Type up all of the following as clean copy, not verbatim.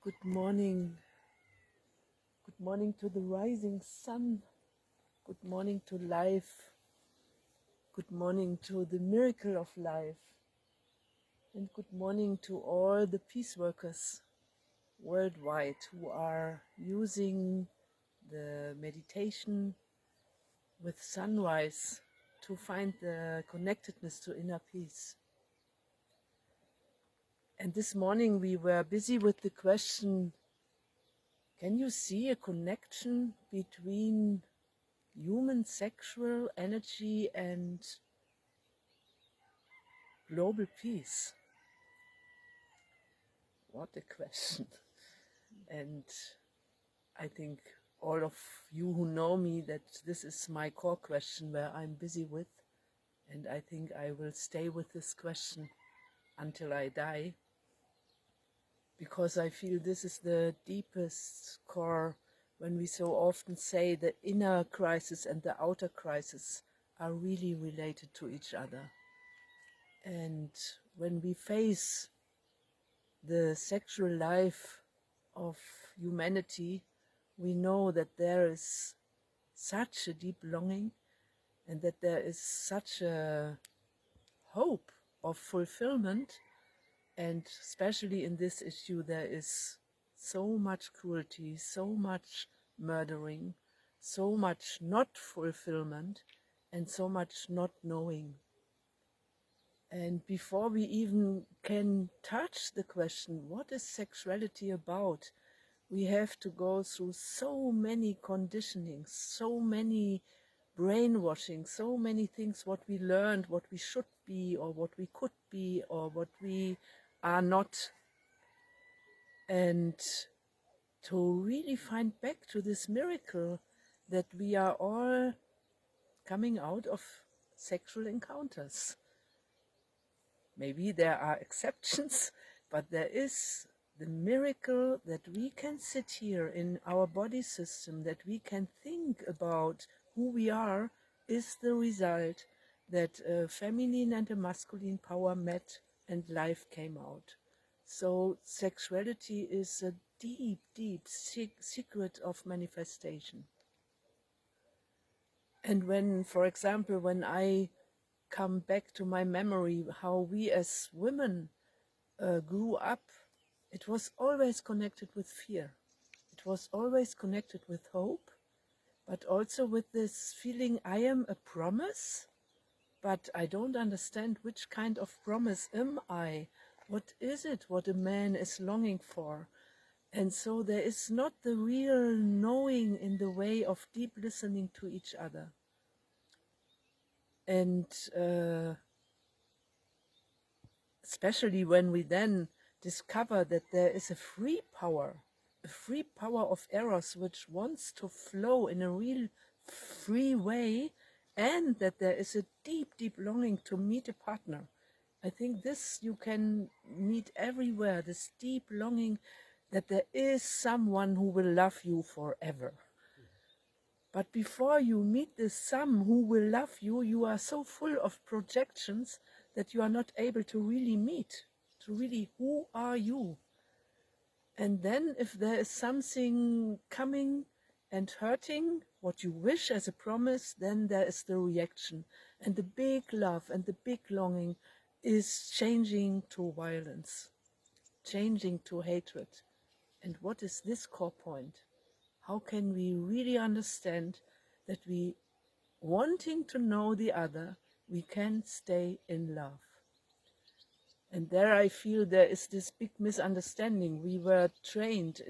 Good morning. Good morning to the rising sun. Good morning to life. Good morning to the miracle of life. And good morning to all the peace workers worldwide who are using the meditation with sunrise to find the connectedness to inner peace. And this morning we were busy with the question, can you see a connection between human sexual energy and global peace? What a question. And I think all of you who know me, that this is my core question where I'm busy with, and I think I will stay with this question until I die, because I feel this is the deepest core. When we so often say the inner crisis and the outer crisis are really related to each other. And when we face the sexual life of humanity, we know that there is such a deep longing and that there is such a hope of fulfillment. And especially in this issue, there is so much cruelty, so much murdering, so much not fulfillment, and so much not knowing. And before we even can touch the question, what is sexuality about? We have to go through so many conditionings, so many brainwashing, so many things, what we learned, what we should be, or what we could be, or what we are not. And to really find back to this miracle that we are all coming out of sexual encounters. Maybe there are exceptions, but there is the miracle that we can sit here in our body system, that we can think about who we are, is the result that a feminine and a masculine power met and life came out. So sexuality is a deep, deep secret of manifestation. And when, for example, when I come back to my memory, how we as women grew up, it was always connected with fear. It was always connected with hope, but also with this feeling, I am a promise, but I don't understand which kind of promise am I? What is it what a man is longing for? And so there is not the real knowing in the way of deep listening to each other. And especially when we then discover that there is a free power of eros which wants to flow in a real free way, and that there is a deep, deep longing to meet a partner. I think this you can meet everywhere, this deep longing that there is someone who will love you forever. But before you meet this some who will love you, you are so full of projections that you are not able to really meet, to really, who are you? And then if there is something coming and hurting what you wish as a promise, then there is the reaction. And the big love and the big longing is changing to violence, changing to hatred. And what is this core point? How can we really understand that we, wanting to know the other, we can stay in love? And there I feel there is this big misunderstanding. We were trained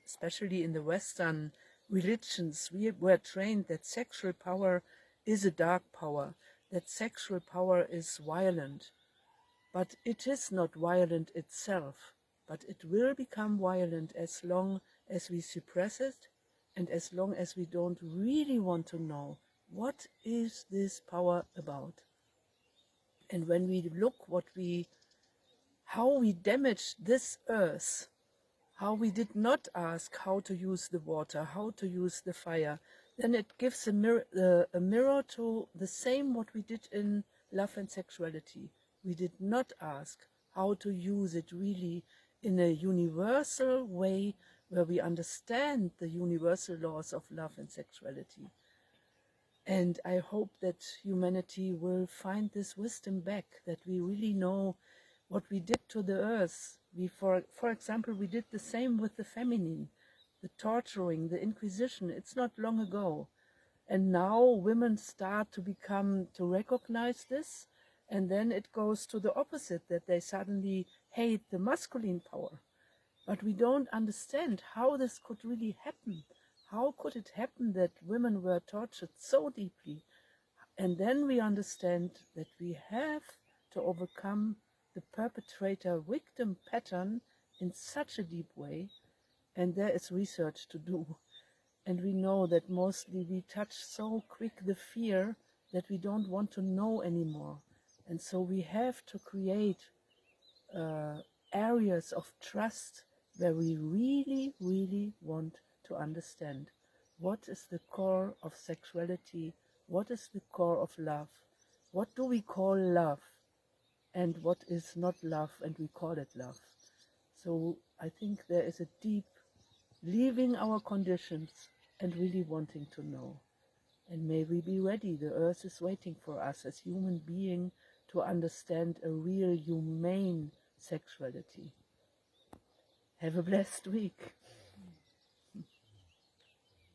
especially in the Western religions, we were trained that sexual power is a dark power, that sexual power is violent. But it is not violent itself, but it will become violent as long as we suppress it, and as long as we don't really want to know what is this power about. And when we look how we damaged this earth, how we did not ask how to use the water, how to use the fire, then it gives a mirror to the same what we did in love and sexuality. We did not ask how to use it really in a universal way where we understand the universal laws of love and sexuality. And I hope that humanity will find this wisdom back, that we really know what we did to the earth. For example, we did the same with the feminine, the torturing, the Inquisition. It's not long ago. And now women start to recognize this, and then it goes to the opposite, that they suddenly hate the masculine power. But we don't understand how this could really happen. How could it happen that women were tortured so deeply? And then we understand that we have to overcome the perpetrator-victim pattern in such a deep way, and there is research to do. And we know that mostly we touch so quick the fear that we don't want to know anymore. And so we have to create areas of trust where we really, really want to understand what is the core of sexuality, what is the core of love, what do we call love, and what is not love, and we call it love. So I think there is a deep leaving our conditions and really wanting to know. And may we be ready. The earth is waiting for us as human beings to understand a real humane sexuality. Have a blessed week.